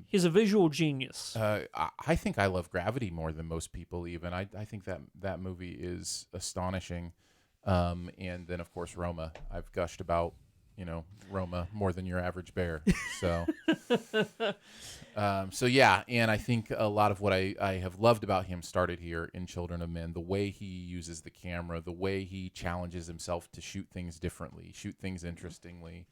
He's a visual genius. I think I love Gravity more than most people even. I think that movie is astonishing. And then, of course, Roma. I've gushed about, Roma more than your average bear. So, yeah. And I think a lot of what I have loved about him started here in Children of Men. The way he uses the camera, the way he challenges himself to shoot things differently, shoot things interestingly,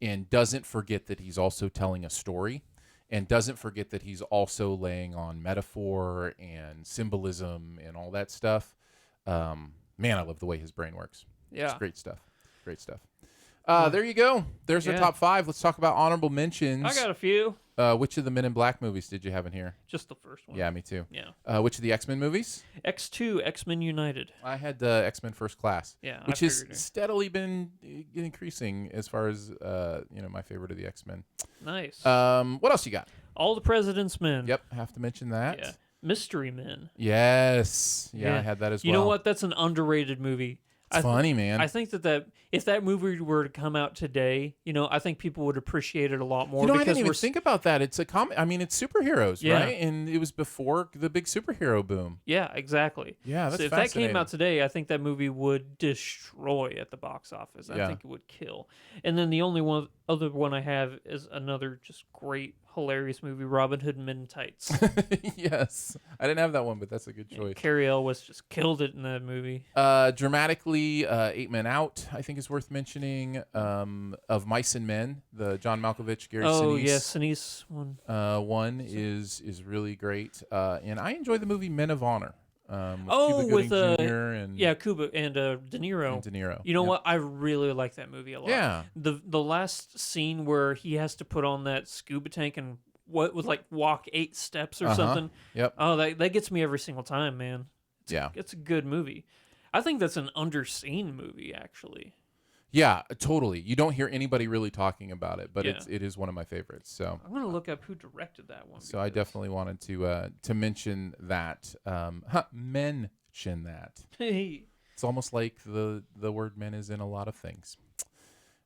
and doesn't forget that he's also telling a story, and doesn't forget that he's also laying on metaphor and symbolism and all that stuff. Man, I love the way his brain works. Yeah. It's great stuff. Great stuff. There you go. There's our top 5. Let's talk about honorable mentions. I got a few. Which of the Men in Black movies did you have in here? Just the first one. Yeah, me too. Yeah. Which of the X-Men movies? X2, X-Men United. I had X-Men First Class. Yeah, which I has figured it. steadily been increasing as far as my favorite of the X-Men. Nice. What else you got? All the President's Men. Yep, have to mention that. Yeah. Mystery Men. Yes. Yeah, I had that as well. You know what? That's an underrated movie. It's funny, man. I think that if that movie were to come out today, I think people would appreciate it a lot more. I because didn't even think about that. It's a comic. I mean, it's superheroes, right? And it was before the big superhero boom. Yeah, exactly. Yeah, that's so if fascinating. that came out today, I think that movie would destroy at the box office. I Yeah. think it would kill. And then the only other one I have is another just great, hilarious movie, Robin Hood Men in Tights. Yes. I didn't have that one, but that's a good choice. Carrie Elwes just killed it in that movie. Dramatically, 8 Men Out, I think is worth mentioning. Of Mice and Men, the John Malkovich, Gary Sinise. Oh, yeah, Sinise one. One is really great. And I enjoy the movie Men of Honor. With Cuba Gooding Jr. and Cuba and De Niro. De Niro. You know what? I really like that movie a lot. Yeah. The last scene where he has to put on that scuba tank and walk 8 steps or something. Yep. Oh, that gets me every single time, man. It's a good movie. I think that's an underseen movie, actually. Yeah, totally. You don't hear anybody really talking about it, but it is one of my favorites. So I'm gonna look up who directed that one. So I definitely wanted to mention that. Mention that. Hey. It's almost like the word men is in a lot of things.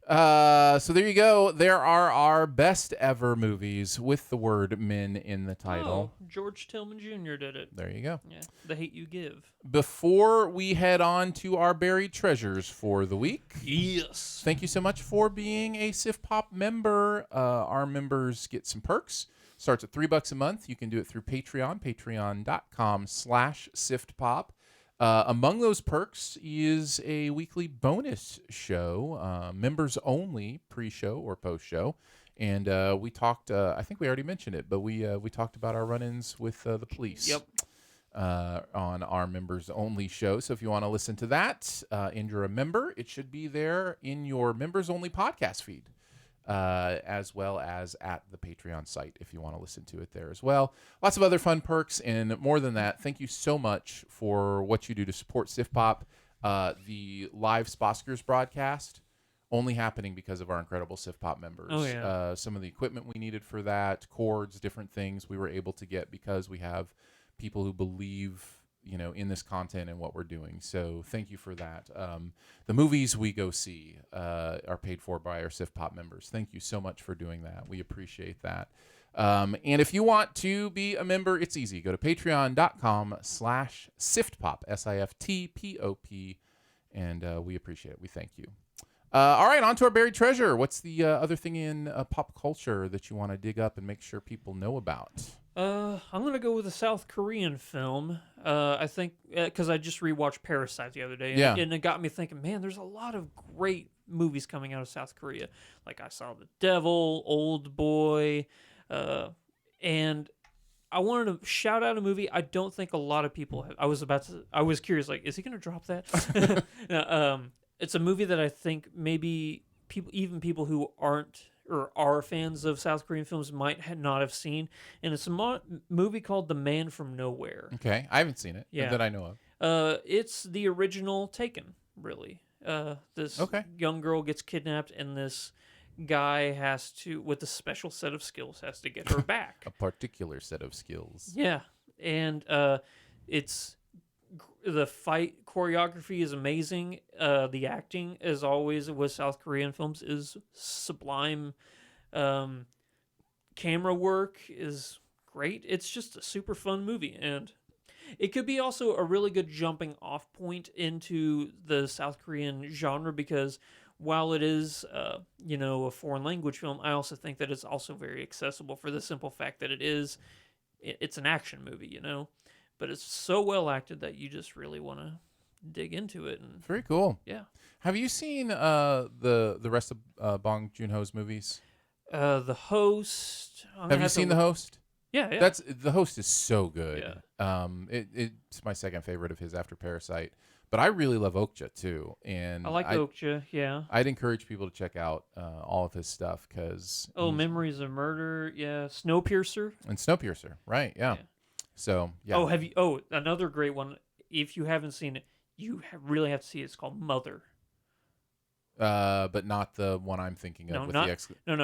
So there you go. There are our best ever movies with the word men in the title. Oh, George Tillman Jr. did it. There you go. Yeah, The Hate You Give. Before we head on to our buried treasures for the week, Yes. thank you so much for being a SiftPop member. Our members get some perks. Starts at $3 a month. You can do it through Patreon, patreon.com/SiftPop. Among those perks is a weekly bonus show, members only pre-show or post-show. And we talked, I think we already mentioned it, but we talked about our run-ins with the police. Yep. On our members only show. So if you want to listen to that and you're a member, it should be there in your members only podcast feed. As well as at the Patreon site if you want to listen to it there as well. Lots of other fun perks, and more than that, thank you so much for what you do to support SiftPop. The live Sposkers broadcast only happening because of our incredible SiftPop members. Oh, yeah. Some of the equipment we needed for that, cords, different things we were able to get because we have people who believe in this content and what we're doing. So thank you for that. The movies we go see are paid for by our SiftPop members. Thank you so much for doing that. We appreciate that. And if you want to be a member, it's easy. Go to patreon.com/SiftPop, SiftPop, and we appreciate it. We thank you. All right, on to our buried treasure. What's the other thing in pop culture that you want to dig up and make sure people know about? I'm going to go with a South Korean film. I think, because I just rewatched Parasite the other day. And, Yeah. and it got me thinking, man, there's a lot of great movies coming out of South Korea. Like I saw The Devil, Old Boy, and I wanted to shout out a movie I don't think a lot of people have. I was curious, like, is he going to drop that? No, it's a movie that I think maybe people who aren't or are fans of South Korean films might not have seen, and it's a movie called The Man from Nowhere. Okay, I haven't seen it that I know of. It's the original Taken, really. This Okay. young girl gets kidnapped, and this guy has to, with a special set of skills, has to get her back. A particular set of skills. Yeah, and the fight choreography is amazing. The acting, as always with South Korean films, is sublime. Camera work is great. It's just a super fun movie, and it could be also a really good jumping off point into the South Korean genre, because while it is a foreign language film, I also think that it's also very accessible for the simple fact that it's an action movie, but it's so well acted that you just really want to dig into it. And Very cool. yeah. Have you seen the rest of Bong Joon-ho's movies? The Host. Have you seen The Host? Yeah. The Host is so good. Yeah. It's my second favorite of his after Parasite. But I really love Okja too, and I like Okja. Yeah. I'd encourage people to check out all of his stuff because Memories of Murder. Yeah. Snowpiercer. And Snowpiercer, right? Yeah. So yeah. Oh, another great one. If you haven't seen it, you really have to see it. It's called Mother. But not the one I'm thinking of No,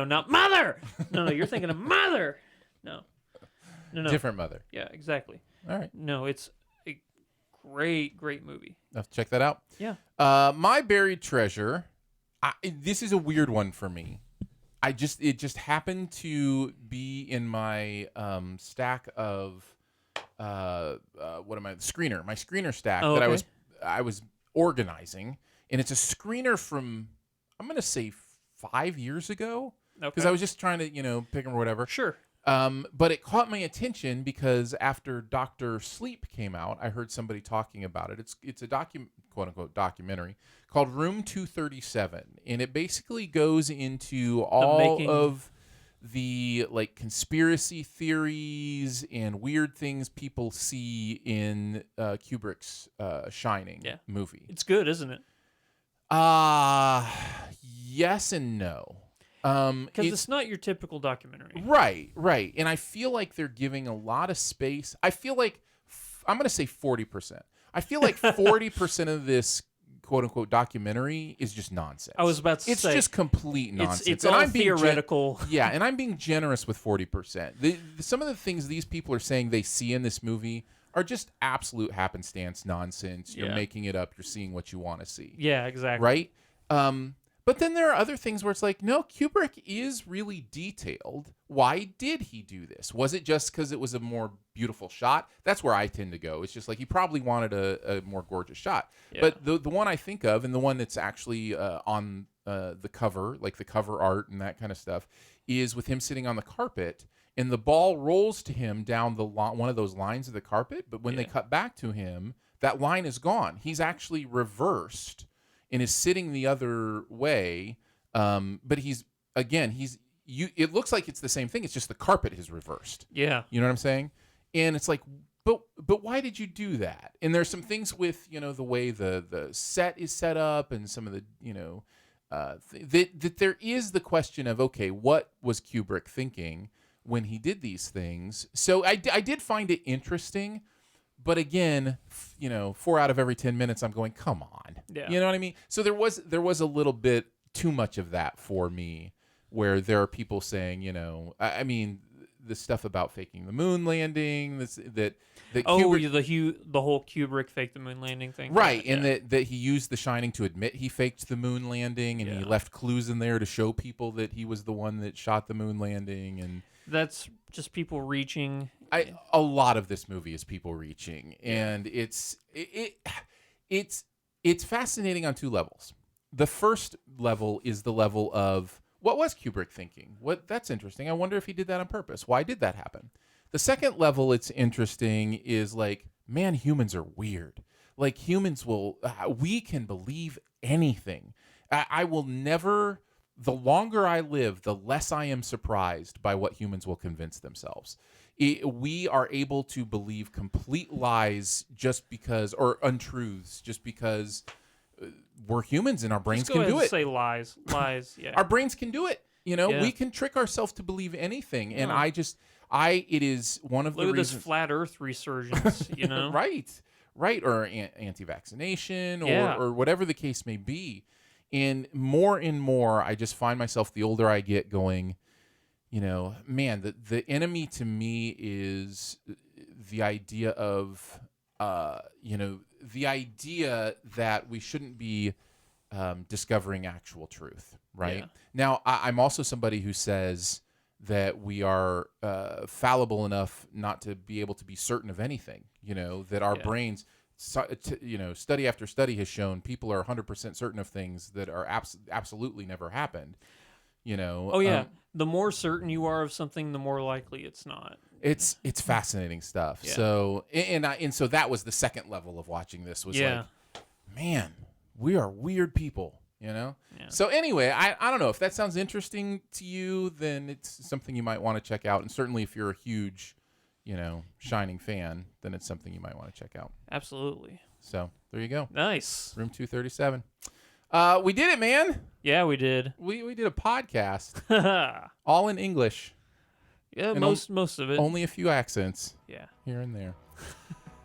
not Mother. No, you're thinking of Mother. No. Different Mother. Yeah, exactly. All right. No, it's a great movie. I'll have to check that out. Yeah. My buried treasure. This is a weird one for me. It just happened to be in my stack of my screener stack that I was organizing, and it's a screener from, I'm gonna say 5 years ago, because I was just trying to pick them or whatever. Sure. But it caught my attention because after Dr. Sleep came out, I heard somebody talking about it. It's a quote unquote documentary called Room 237, and it basically goes into all of the conspiracy theories and weird things people see in Kubrick's Shining movie. It's good, isn't it? Yes and no. Because it's not your typical documentary. Right. And I feel like they're giving a lot of space. I feel like, I'm going to say 40%. I feel like 40% of this quote-unquote documentary is just nonsense. I was about to say. It's just complete nonsense. It's all theoretical. And I'm being generous with 40%. Some of the things these people are saying they see in this movie are just absolute happenstance nonsense. You're Yeah. making it up. You're seeing what you want to see. Yeah, exactly. Right? But then there are other things where it's like, no, Kubrick is really detailed. Why did he do this? Was it just because it was a more beautiful shot? That's where I tend to go. It's just like he probably wanted a more gorgeous shot. Yeah. But the one I think of, and the one that's actually on the cover, like the cover art and that kind of stuff, is with him sitting on the carpet, and the ball rolls to him down the one of those lines of the carpet. But when they cut back to him, that line is gone. He's actually reversed and is sitting the other way. But it looks like it's the same thing. It's just the carpet is reversed. Yeah. You know what I'm saying? And it's like, but why did you do that? And there's some things with, the way the set is set up and some of the, that there is the question of, okay, what was Kubrick thinking when he did these things? So I did find it interesting. But again, 4 out of every 10 minutes, I'm going, come on. Yeah. You know what I mean? So there was a little bit too much of that for me, where there are people saying, I mean, the stuff about faking the moon landing, that Kubrick, the whole Kubrick fake the moon landing thing. right? Yeah. And that he used The Shining to admit he faked the moon landing, and he left clues in there to show people that he was the one that shot the moon landing, and that's just people reaching. A lot of this movie is people reaching, and it's fascinating on two levels. The first level is the level of, what was Kubrick thinking? That's interesting. I wonder if he did that on purpose. Why did that happen? The second level, it's interesting, is like, man, humans are weird. Like, humans we can believe anything. I will never. The longer I live, the less I am surprised by what humans will convince themselves. We are able to believe complete lies just because, or untruths, just because we're humans and our brains can do it. Say lies, yeah. Our brains can do it. Yeah. We can trick ourselves to believe anything, and Yeah. it is one of the reasons. Look at this flat Earth resurgence, right, or anti-vaccination, Yeah. or whatever the case may be. And more, I just find myself, the older I get, going, man, the enemy to me is the idea of, the idea that we shouldn't be discovering actual truth, right? Yeah. Now, I'm also somebody who says that we are fallible enough not to be able to be certain of anything, that our brains... study after study has shown people are 100% certain of things that are absolutely never happened. Oh yeah, the more certain you are of something, the more likely it's not. It's fascinating stuff. Yeah. So and so that was the second level of watching this. Was like, man, we are weird people. Yeah. So anyway, I don't know if that sounds interesting to you. Then it's something you might want to check out, and certainly if you're a huge Shining fan, then it's something you might want to check out. Absolutely. So there you go. Nice. Room 237. We did it, man. Yeah, we did. We did a podcast, Yeah, all in English. most of it. Only a few accents Yeah. here and there.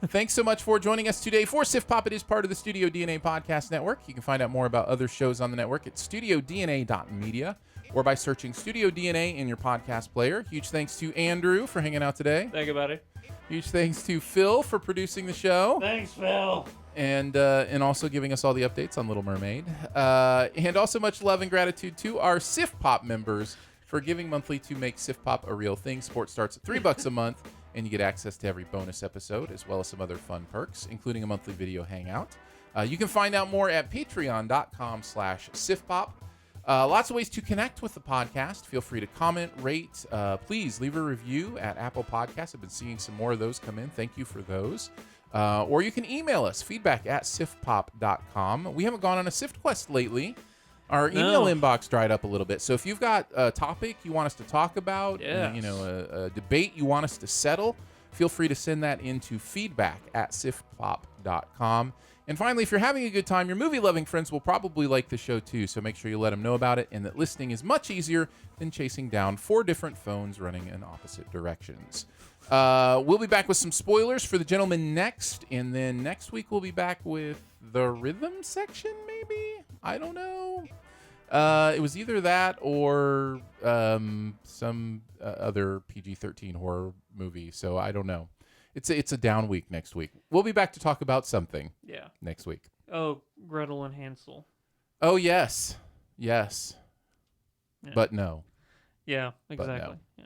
Thanks so much for joining us today for SiftPop. It is part of the Studio DNA Podcast Network. You can find out more about other shows on the network at studiodna.media or by searching Studio DNA in your podcast player. Huge thanks to Andrew for hanging out today. Think about it. Huge thanks to Phil for producing the show. Thanks, Phil. And also giving us all the updates on Little Mermaid. And also much love and gratitude to our SiftPop members for giving monthly to make SiftPop a real thing. Support starts at $3 a month, and you get access to every bonus episode, as well as some other fun perks, including a monthly video hangout. You can find out more at patreon.com/SiftPop. Lots of ways to connect with the podcast. Feel free to comment, rate. Please leave a review at Apple Podcasts. I've been seeing some more of those come in. Thank you for those. Or you can email us, feedback@siftpop.com. We haven't gone on a Sift Quest lately. Our email inbox dried up a little bit. So if you've got a topic you want us to talk about, a debate you want us to settle, feel free to send that into feedback@siftpop.com. And finally, if you're having a good time, your movie-loving friends will probably like the show too, so make sure you let them know about it, and that listening is much easier than chasing down 4 different phones running in opposite directions. We'll be back with some spoilers for The Gentleman next, and then next week we'll be back with the rhythm section, maybe? I don't know. It was either that or some other PG-13 horror movie, so I don't know. It's a down week next week. We'll be back to talk about something Yeah. next week. Oh, Gretel and Hansel. Oh yes, yes, Yeah. but no. Yeah, exactly. Yeah.